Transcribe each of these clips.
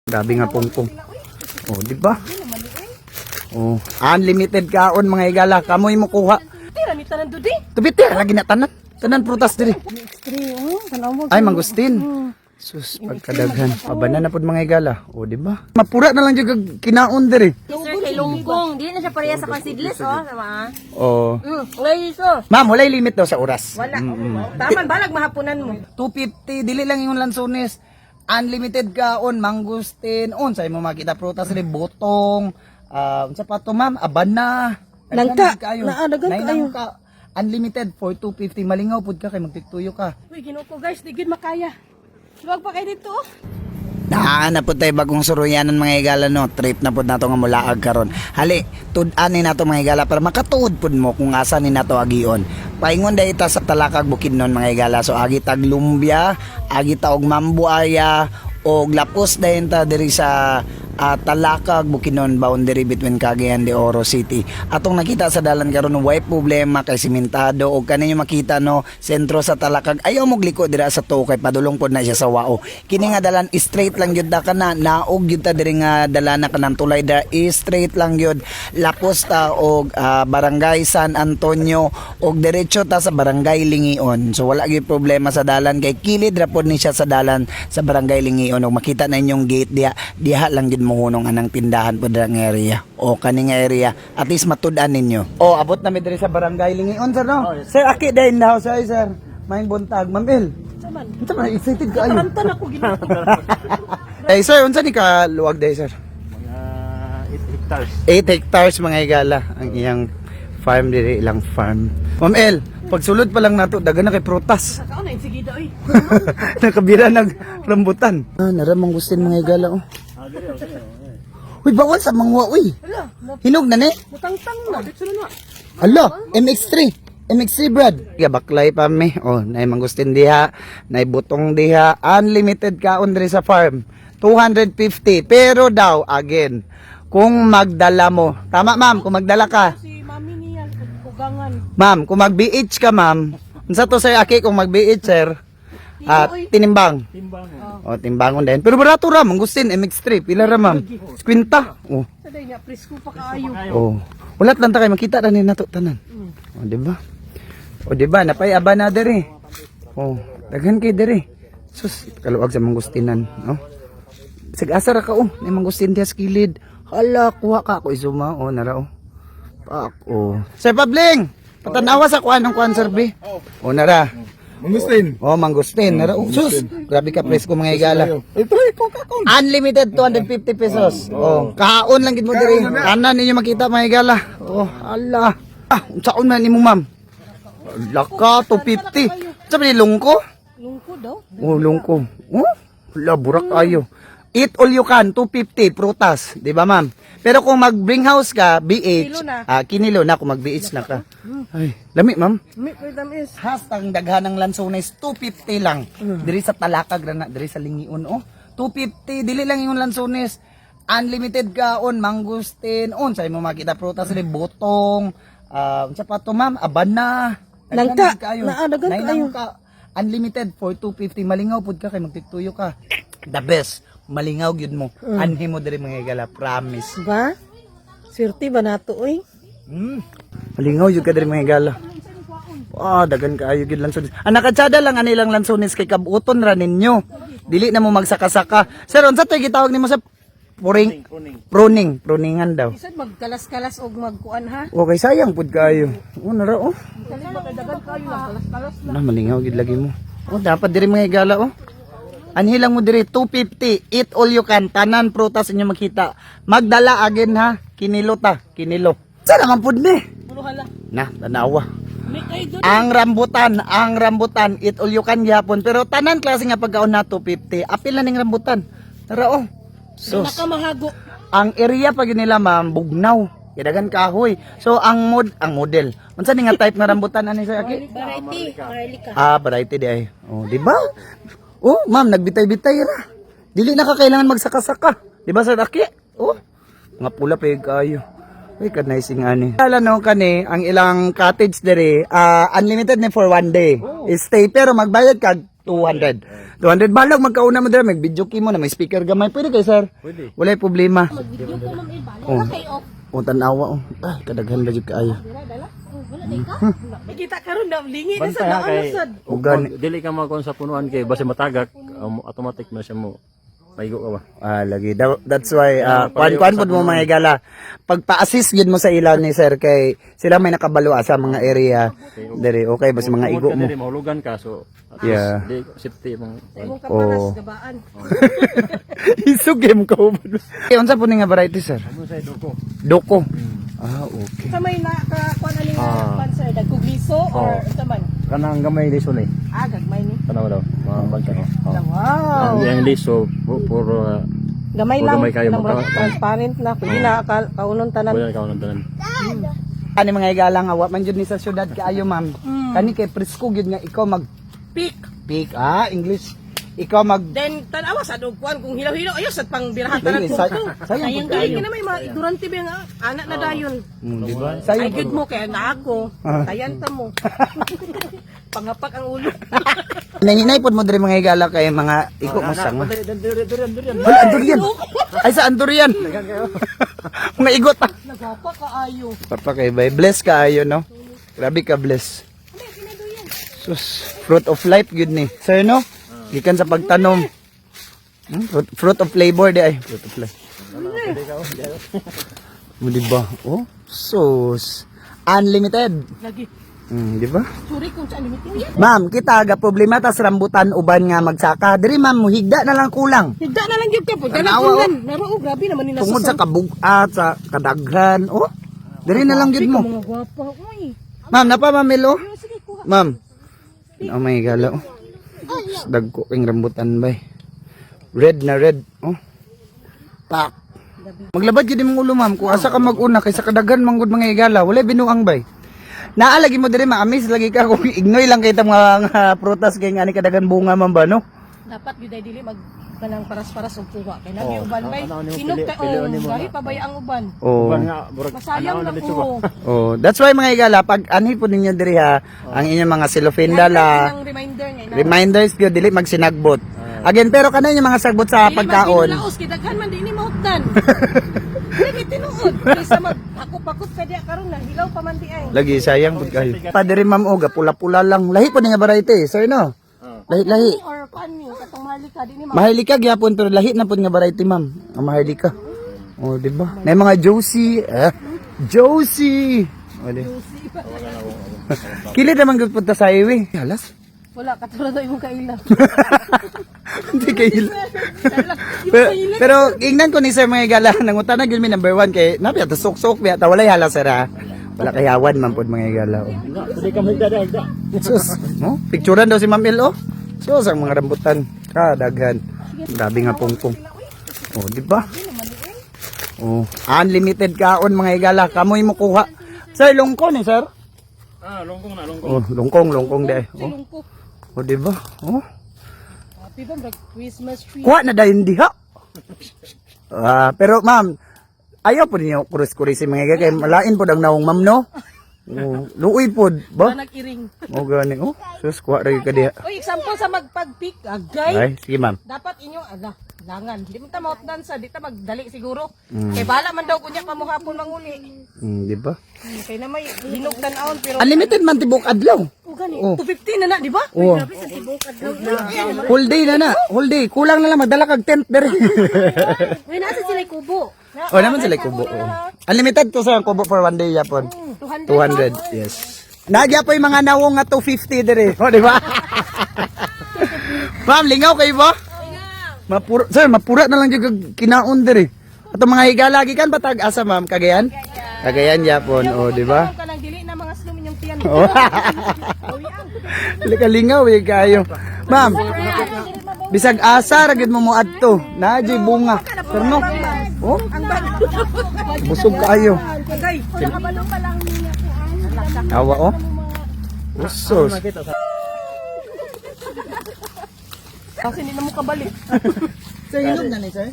Grabe nga pongpong. Oh, di ba? Oh, unlimited kaon mga igala. Kamoy mo kuha. Tira ni tanan dudi. Tubit lagi na tanan. Tanan prutas diri. Ay, mangustin. Sus, pagkadaghan. Pabana na pud mga igala. Oh, di ba? Mapura na lang jud kinaon diri. Sir kay lungkong, di na siya pareha sa considless oh, sama. Oh. Ngay so. Ma'am, walay limit daw sa oras. Wala. Taman balag mahapunan mo. 250 dili lang yung lansones. Unlimited kaon, mangustin, unsay mo makita prutas ri botong, unsa pa to ma'am, abana. Nangka, naadagan kayo. Unlimited for 250 malingaw pud ka kay magtiktuyo ka. Uy, Ginoo ko guys, di gid makaya. Wag pa kay dito. Na po tayo bagong suruyanan mga igala no. Trip na po na ito nga mulaag karon. Hali, tudanin na ito mga igala para makatuod po mo kung asa ni na ito agion. Paingon dahil ita sa talakag bukid nun mga igala. So agi tag lumbia, agi taog mambuaya, o glapos dahil ta diri sa talakag bukinon boundary between Cagayan de Oro City. Atong nakita sa dalan karon way problema kay simentado og kaninyo makita no sentro sa talakag ayaw mo liko dira sa to kay padulong pod na siya sa wao. Kini nga dalan straight lang gyud da kana naog gyud ta diri nga dalana kanang tulay da straight lang gyud lapos ta og barangay San Antonio og diretso ta sa barangay Lingion. So wala gyud problema sa dalan kay kilid ra pod ni siya sa dalan sa barangay Lingion og makita na inyong gate diha lang gyud mohunong anang tindahan po dang area o kaning area at least matudan ninyo. O abot na mi diri sa barangay Lingion sir no. Sir aki day in the house ay sir. Maing buntag Ma'am El. Unsa man excited ka ayo. Tantan ako Ginoo. Hey sir, unsa ni ka luwag day sir? Mga 8 hectares. 8 hectares mga igala ang iyang farm diri ilang farm. Ma'am El, pagsulod pa lang nato dagan na kay prutas. Kao na sige da oy. Nakabira nag rambutan. Naramang gustin mga igala oh. Uy, bawal sa mangwa, uy. Hinog na ni? Mutangtang na. Dito na. Hala, MX3. MX3, Brad. Baklay pa mi. Oh, nay mangustin diha, nay butong diha. Unlimited kaon diri sa farm. 250. Pero daw, again, kung magdala mo. Tama, ma'am, kung magdala ka. Si mami niya ugangan. Ma'am, kung mag-BH ka, ma'am. Unsa to sir aki kung mag-BH, sir? Tinimbang. O, timbangon din. Pero barato ra, mangustin, MX3. Pila ra, ma'am? 50. Oh. Saday niya presko pa kaayo. Oh. Ulat lang ta kay makita ra ni nato tanan. Oh, di ba? Oh, di ba? Napay aba na diri. Oh, daghan kay diri. Sus, kaluwag sa mangustinan, no? Sig-asa ra ka oh, may mangustin diha sa kilid. Hala, kuha ka ako isuma. Oh, nara oh. Pak, oh. Sir Pabling, patanawa sa kuan ng kuan sir B. Oh, nara. Mangustin. Oh, mangustin. Nara, oh, sus. Grabe ka presko mga igala. Ito ikaw kakon. Unlimited 250 pesos. Oh, kaon lang gid mo diri. Kanan ninyo makita mga igala. Oh, ala. Unsaon man nimo, ma'am? Laka 250. Sabi ni lungko? Lungko daw. Oh, lungko. Oh, wala burak ayo. Eat all you can 250 prutas, di ba, ma'am? Pero kung mag-bring house ka, BH, Kilo na. kinilo na kung mag-BH na ka. Ay, lami, ma'am. Mi kay tamis. Hastang daghan ng lansones 250 lang. Diri sa Talakag na diri sa Lingion oh. 250 dili lang yung lansones. Unlimited kaon, mangustin, unsay mo makita prutas ri botong, unsa pa to ma'am, abana. Nangka, naadagan kayo. Unlimited for 250 malingaw pud ka kay magtiktuyo ka. The best, malingaw gyud mo. Anhi mo diri mga igala, promise. Ba? Swerte ba nato oy? Malingaw yun ka diri mga igala. Dagan kaayo gid lansones. Nakatsada lang anilang lansones kay kabuton ra ninyo. Dili na mo magsaka-saka. Sir, unsa tay gitawag nimo sa pruningan daw. Isad magkalas-kalas og magkuan ha. Okay, sayang pud kaayo. Nara oh. Dali magdagan kayo na kalas-kalas na. Malingaw gid lagi mo. Dapat diri mga igala oh. Anhi lang mo diri 250. Eat all you can. Tanan prutas inyo makita. Magdala again ha. Kinilo ta, kinilo. Sa naman pud ni. Puro hala. Na, tanawa. Mi kay dun. Ang rambutan, eat all you can gyapon. Pero tanan klase nga pagkaon na 250. Apil na ning rambutan. Tara oh. Sus. Nakamahago. Ang area pag nila ma'am, bugnaw. Kidagan kahoy. So ang model. Unsa ni nga type nga rambutan ani sa aki? Variety. Maralika. Variety di ay. Oh, di ba? Oh, ma'am, nagbitay-bitay ra. Dili na ka kailangan magsaka-saka. Di ba sa aki? Oh. Nga pula pa yung kayo. Uy, ka-nice nga ni. Kala no, kani, ang ilang cottage dere, unlimited na for one day. Stay, pero magbayad ka, 200. 200 balag magkauna mo dira mag video mo na may speaker gamay. Pwede kay sir. Pwede. Wala problema. Video ko ma'am eh, bala Oh. na kayo. O tanawa oh. Ay kadaghan ba jud kaayo. Dala, dala. Oh, wala na ka. Makita karon na lingi na sa Bantay ha kay naanasad. Ug gani. dili ka magkon sa punuan kay basta matagak automatic na siya mo. Maigo ka ba? Lagi. That's why, kuan-kuan po mo mga igala. Pag pa-assist yun mo sa ilaw ni sir, kay sila may nakabalo sa mga area. Dere, okay, basta mga igo mo. Dili mahulugan ka so at Yeah. least, di safety mong Imong kapanas Oh. gabaan. Isugim ko. Unsa po ni nga variety, sir? ano sa doko. Doko. Okay. Sa may nakakuan ani nga panser dagkugliso or sa man. Kanang gamay liso ni. Gagmay ni. Tanaw daw. Mga bansa ko. Wow. Ang liso puro Gamay O, lang. gamay kayo, Namura, magka- transparent na. Pwede na kaunon tanan. kuya ka nang tanan. Ani mga igala nga, wa man jud ni sa syudad kaayo, ma'am. Kani kay presko gyud nga ikaw mag Pick. pick. English. Ikaw mag Then tanawa sa dugkuan kung hilaw-hilaw ayos at pang birahan Dili, tanan ko. sayang Sayang po dili kayo. ka na may mga ignorante ba nga anak na dayon. Di ba? Ay Sayang good mo kaya na ako. Tayan ta mo. Pangapak ang ulo. Nanginay pod mo diri mga igala kay mga iko mo sanga. Durian. Wala andurian. Ay sa andurian. Mga igot ah. Nagapa ka ayo. Papa kay bay bless ka ayo no. Grabe ka bless. Sus, fruit of life good ni. Sir no? Gikan sa pagtanom. Fruit of labor di ay. Fruit of life. Mo di ba? Oh, sus. Unlimited. Lagi. Di ba? Sorry kung saan limit yan. Ma'am, kita aga problema tas rambutan uban nga magsaka. Diri ma'am, muhigda na lang kulang. Higda na lang gyud ka po. Dala Tanawa, kunan. Naro grabe naman nila Tungod sa kabugat, sa kadaghan. Oh, diri na lang gyud mo. mga gwapa. Uy. Ma'am, napa mamilo? Sige kuha. Ma'am. Oh my gala. Oh. Dagko king rambutan bay. Red na red. Oh. Pak. Maglabad gyud imong ulo ma'am kung asa ka maguna kaysa kadaghan manggod mga igala. Wala binuang bay. Naalagi mo diri ma-amaze lagi ka kung ignoy lang kay ta mga prutas kay ngani kadaghan bunga man ba no? Dapat gyud ay dili mag kanang paras-paras og kuha kay nagi uban bay. ano mo Sinug ka pilion nimo gahi pa bay ang uban. Oh. Uban nga burag Masayang na dito ko. Oh, that's why mga igala pag anhi po ninyo diri ha ang inyong mga cellophane dala. Ang reminder nga na. Reminders gyud dili magsinagbot. Again, pero kanay yung mga sagbot sa pagkaon. Dili man laos kay daghan man di ni mahukdan. Dili tinuod. Kaysa mag hakop-hakop ka diya karon na hilaw pa man di ay. Lagi sayang pud kayo. Padiri ma'am oga pula-pula lang. Lahi po nga variety, sir no. Lahi. Or pani katong malika di ni Mahalika gyapon pero lahi na pud nga variety ma'am. Ang mahalika. Oh, di ba? May mga Josie. Josie. Oh, di. Kili naman gud punta sa highway. Halas. wala katulad daw imong kaila. Hindi kayo. Pero ingnan ko ni sir mga gala nangutan na gyud mi number 1 kay napi ato sok-sok biya ta walay hala sir ha. Wala kayawan man pud mga gala. Dili ka magdada. Sus, no? Picturean daw si Ma'am El, oh. Sus, ang mga rambutan. Kadaghan. Grabe nga pungpong. Oh, di ba? Oh, unlimited kaon mga igala. Kamoy mo kuha. Sir, lungkon eh, sir. Longkong na longkong. Oh, lungkong de. Oh, Silungko. oh di ba? Oh, Happy ba mag Christmas tree? kuha na dahil diha. Pero ma'am, ayaw po ninyo kuris-kuris mga igala. Kaya malain po ang naong ma'am, no? Oh, luoy po, ba? Nag-iring. Oh, gani. Oh, sus, kuha rin ka diha. Oy, example sa magpag-pick, agay. Ay, sige ma'am. Dapat inyo langan. Di mo ta mautdan sa di ta magdali siguro. Kay bala man daw kunya pamuhapon manguli. Di ba? Kay na may hinugdan aon pero Unlimited man tibok adlaw. gani Oh. 250 na na, di ba? Oh. Grabe sa tibok adlaw. Whole day na na. Whole day. Kulang na lang magdala kag tent dere. Uy, nasa sila kubo. Oh, naman sila kubo. Oh. Unlimited to sa kubo for one day yapon. 200. Yes. Nagya po yung mga nawong nga 250 dere. Oh, di ba? Ma'am, lingaw kayo ba? Mapura, sir, mapura na lang yung kinaon dere. Ato mga higalagi kan batag asa ma'am Cagayan? Cagayan yapon. Oh, di ba? Ka lang dili na mga slum inyong tiyan. Oh. Lingaw eh kayo. Ma'am, bisag asa ragid mo adto. Naji bunga. Sir no? Oh, busog kayo. Agay, wala ka balong pa lang niya. Awa oh. Usos. Kasi hindi na mo kabalik. Sir, hinog na ni sir?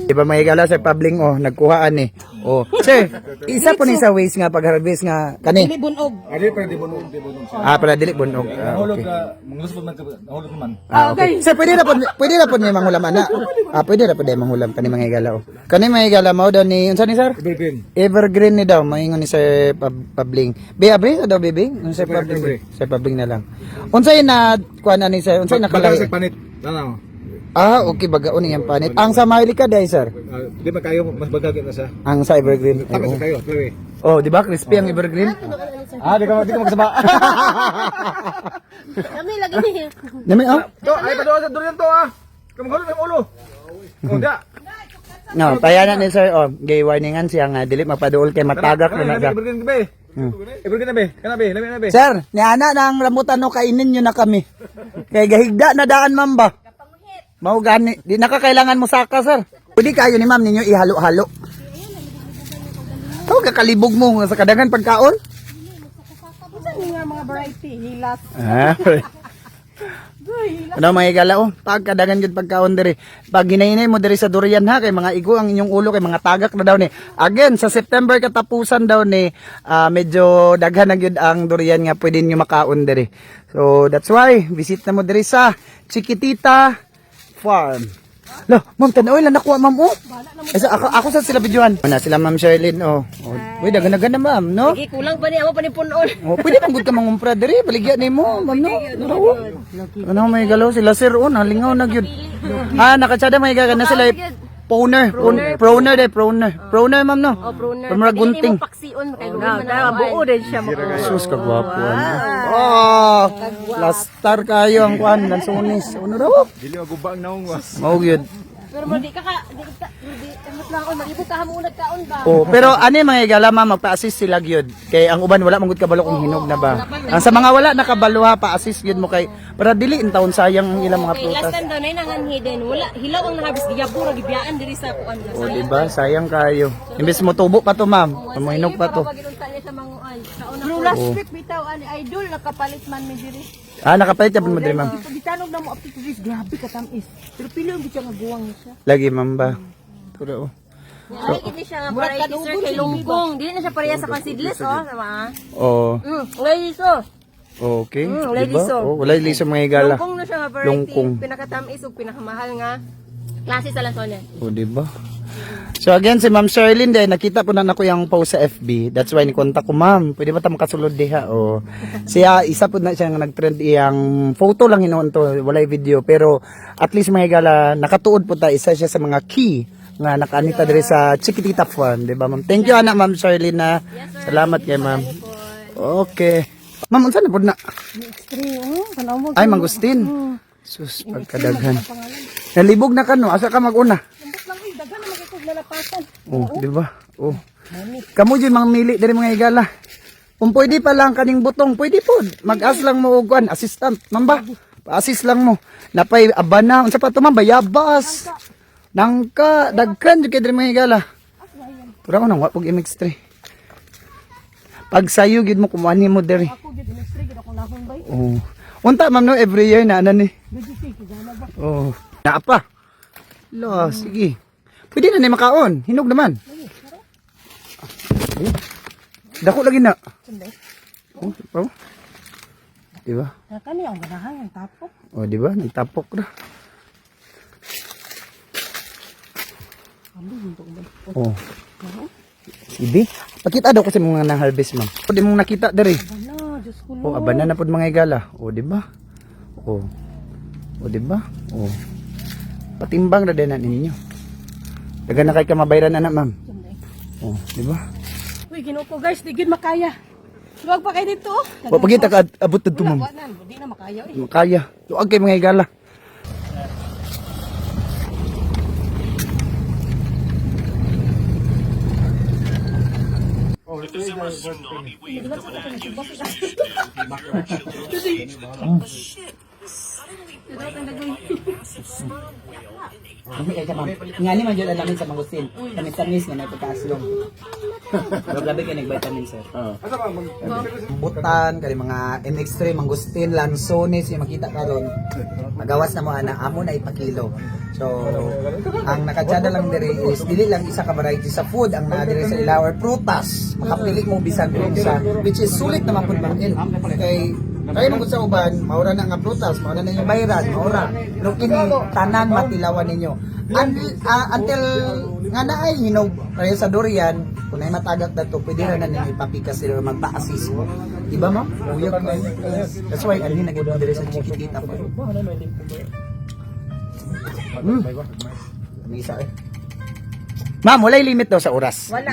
Di ba mga igala sa pabling oh, nagkuhaan eh. Oh, sir, isa po ni sa ways nga pag-harvest nga kani. Dili bunog. Adi pa di bunog siya. Ah, para dili bunog. Ah, Nahulog okay. ka, manglusod man ka, nahulog naman. Ah, okay. Sir, pwede na po ni manghulam ana. Ah, pwede na po di manghulam kani mga higala. Oh. Kani mga higala mao daw ni unsa ni sir? Evergreen. Evergreen ni daw, maingon ni Sir Pabling. Be abre daw bebe? Sir Pabling. Sir Pabling na lang. Unsay na kuan ani sir? Unsay Baga nakalagay? sa panit. Ano? Ah, okay, bagaon yang panit. Ang sa Maylika day, sir. Di ba kayo mas bagagin na siya? Ang sa Evergreen. Ay, Tapos oh. kayo, play. Oh, di ba crispy ang Evergreen? Di ka magsaba. Kami lagi ni. Dami oh. To, ay pa sa durian to ah. Kamagulog ang ulo. Oh, da. No, payana ni sir oh, gay warningan siya nga dili mapaduol kay matagak na naga. Evergreen ka be. Evergreen na be. Kana be, labi na be. Sir, ni ana nang rambutan no kainin nyo na kami. Kay gahigda na daan ma'am ba? Mao gani, di nakakailangan mo saka sir. Pwede kayo ni ma'am ninyo ihalo-halo. Oh, kakalibog mo sa kadagan pagkaon. Unsa ni nga mga variety hilas. Ah, ano mga igala oh, pagkadagan yun pagkaon diri. Pag hinahinay mo diri sa durian ha, kay mga igo ang inyong ulo kay mga tagak na daw ni. Again, sa September katapusan daw ni, medyo daghan na gyud ang durian nga pwede nyo makaon diri. So that's why visit na mo diri sa Chiquitita Farm. Lo, ma'am, tanaw lang nakuha ma'am oh. Ako sa sila videoan. Ano sila ma'am Sherlyn oh. Uy, dagan-dagan na ma'am, no? Lagi kulang pa ni amo pa ni punon. Oh, pwede man gud ka mangumpra diri, baligya nimo, ma'am no. Ano may galaw sila sir on, halingaw na gyud. Ah, nakatsada may gaga na sila Proner, proner ma'am no. Oh, pruner. Pamara gunting. Paksiun kay luman na buo din siya mo. Sus kagwapo oh, plastar kayo ang kuan lan sunis. Ano daw? Dili maguba ang naong was. Mao gyud. Pero mo di kamot lang ako mag-ibot ka mo unag kaon ba. Oh, pero ani mga igala ma'am magpa-assist sila gyud. Kay ang uban wala man gud kabalo kung hinog na ba. Ang sa mga wala nakabalo ha pa-assist gyud mo kay para dili in taon sayang ang ilang mga Okay, last prutas. time daw nay nangan hidden. Wala hilaw ang nahabis giyabura gibiyaan diri sa kuan. Oh, di ba? Sayang kayo. Imbes mo tubo pa to, ma'am. Mahinog pa to. Bro, last week bitaw ani idol nakapalit man mi diri. Ah, nakapalit ka pa mo diri, ma'am. Bitanog na mo up to this grabe ka tamis. Pero pili ang bitya nga guwang siya. Lagi, ma'am ba? Tura, oh. Ay, hindi siya nga variety sir kay lungkong. Dili na siya pareha sa considless oh, sama. Oh, Ladies oh. okay. Wala Diba? liso. Oh, wala liso mga igala. Lungkong na siya nga variety. Lungkong. Pinakatamis ug pinakamahal nga klase sa lasones. Oh, di ba? So again, si Ma'am Sherlyn din, nakita ko na nako yung post sa FB. That's why ni-contact ko, ma'am. Pwede ba ta makasulod diha? Oh. Siya, isa po na siya nga nag-trend iyang photo lang hinuon to, walay video. Pero at least mga igala, nakatuod po ta, isa siya sa mga key nga nakaanita diri sa Chiquitita Farm, di ba ma'am? Thank you anak Ma'am Sherlyn na. Salamat kay ma'am. Okay. Ma'am, unsa na po na? Ay, mangustin. Sus, pagkadaghan. Nalibog na ka no, asa ka mag-una? Oh, di ba? Oh. Kamu dyan mga mili dari mga igala. Kung pwede pa lang kaning butong, pwede po. Mag-as lang mo og kuan, assistant. Mamba, pa-assist lang mo. Napay abana, unsa pa to mamba, yabas. Nangka, dagkan jud kay dari mga igala. Pura ko nang wa pog MX3. Pag sayo gid mo kumuha mo diri. Oh. Unta ma'am no every year na ana ni. Oh. Na pa. Lo, sige. Pwede na ni makaon. Hinog naman. Dako lagi na. Oh. Di ba? Kani ang ganahan ang tapok. Oh, di ba? Nagtapok na. Oh. Sige. Pakita daw kasi mga na-harvest, ma'am. Pwede mong nakita dari. Ano, Diyos ko. Oh, abana na pod mga igala. Oh, di ba? Oh. Oh, di ba? Oh. Patimbang na din na ninyo. Dagan na kay kamabayran anak, ma'am. Oh, di ba? Uy, ginoo ko guys, di gid makaya. Luwag pa kay dito. Wa pagita ka abot to, ma'am. Di na makaya eh. Makaya. Luag kay mga igala. Dapat ang dagoy. Hindi kay ma'am. Nga ni man jud alamin sa mangustin. Tamis-tamis nga may pagkaaslong. Pero grabe kay nag-vitamin sir. Asa ba? Butan kay mga MX3 mangustin, lansones yung makita karon. Magawas na mo ana amo na ipakilo. So, ang nakadyada lang diri is dili lang isa ka variety sa food ang naa diri sa ilaw or prutas. Makapili mo bisan kung isa which is sulit naman pud ma'am. Kay kaya mo sa uban, maura na nga prutas, maura na yung bayran, maura. Pero kini tanan matilawan ninyo. Until nga na ay hinog pareho sa durian, kung ay matagak na to, pwede rin na ninyo ipapikas sila magpa-assist mo. Diba mo? Uyog ka. That's why, ano naging diri sa Chiquitita pa. May isa eh. Ma'am, walay limit daw sa oras. Wala.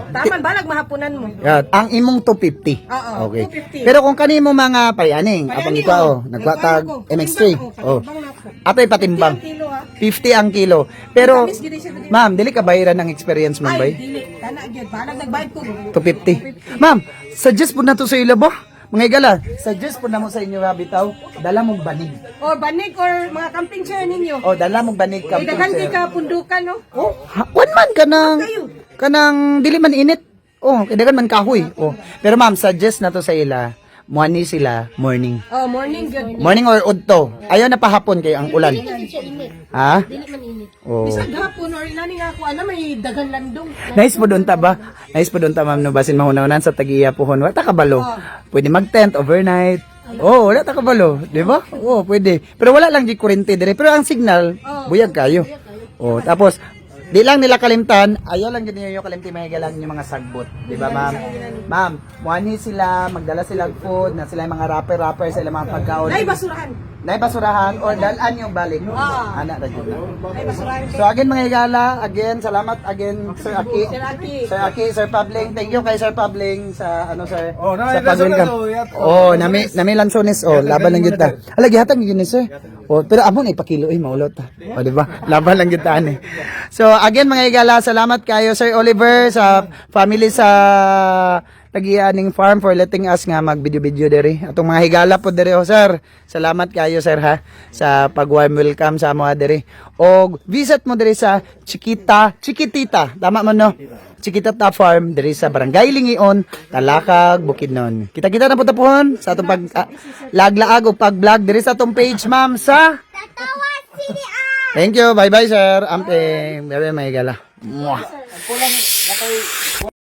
Taman balag mahapunan mo. Yan, ang imong 250. Oo, Okay. 250. Pero kung kanimo mga payaning, apang Payaning, ikaw, oh. nagwatag Nagwatag ko. MX3. Patimbang, Oh. patimbang na ako. Ato'y patimbang. 50 ang kilo, ha? 50 ang kilo. Pero, Tamis gid siya dili. ma'am, dili ka bayaran ng experience mo Ay, bay? dili. Tana gyud. Balag nagbayad ko. 250. Ma'am, suggest po na to sa ilo ba? Mga igala, suggest po na mo sa inyo ha, bitaw, dala mong banig. Or banig or mga camping chair ninyo. O, dala mong banig ka. Idagan kay ka pundukan, no? Oh, one man kanang dili man init. Oh, kailangan man kahoy. Oh. Pero ma'am, suggest na to sa ila. Muani sila morning. Oh, morning good. Morning or udto. Ayaw na pahapon kay ang ulan. Ha? Oh. Bisag hapon or inani nga ako ana may dagan landong. Nice po doon ta ba? Nice po doon ta ma'am no basin mahunahunan sa tagiya pohon. Wala ta kabalo. Pwede mag-tent overnight. Oh, wala ta kabalo, di ba? Oh, pwede. Pero wala lang di kurente dire. Pero ang signal, buyag kayo. Oh, tapos di lang nila kalimtan, ayaw lang din yung kalimti mahigalan yung mga sagbot. Di ba, ma'am? Ma'am, muani sila, magdala sila food, na sila yung mga rapper sa ilang mga pagkaon. Ay basurahan. Na basurahan or dalan yung balik. Anak na dyan. Ay basurahan. So again mga higala, again, salamat again Sir Aki. Sir Aki. Sir Aki, Sir Pabling. Thank you kay Sir Pabling sa ano sir. Oh, sa nami pag-welcome. Nami lansones laban lang gyud ta. Ala gihatag gyud ni sir. Oh, pero amo na ipakilo maulot ta. O di ba? Laban lang gyud ta ani. So again mga higala, salamat kayo Sir Oliver sa family sa Tagianing Farm for letting us nga mag-video diri. Atong mga higala po diri oh sir. Salamat kayo sir ha sa pag-warm welcome sa mga diri. O visit mo diri sa Chiquitita. Tama man no? Chiquitita Farm diri sa Barangay Lingion, Talakag, Bukidnon. Kita-kita na po tapuhon sa atong pag laglaag o pag-vlog diri sa atong page ma'am sa Thank you. Bye-bye sir. Amping. Bye-bye mga higala. Mwah.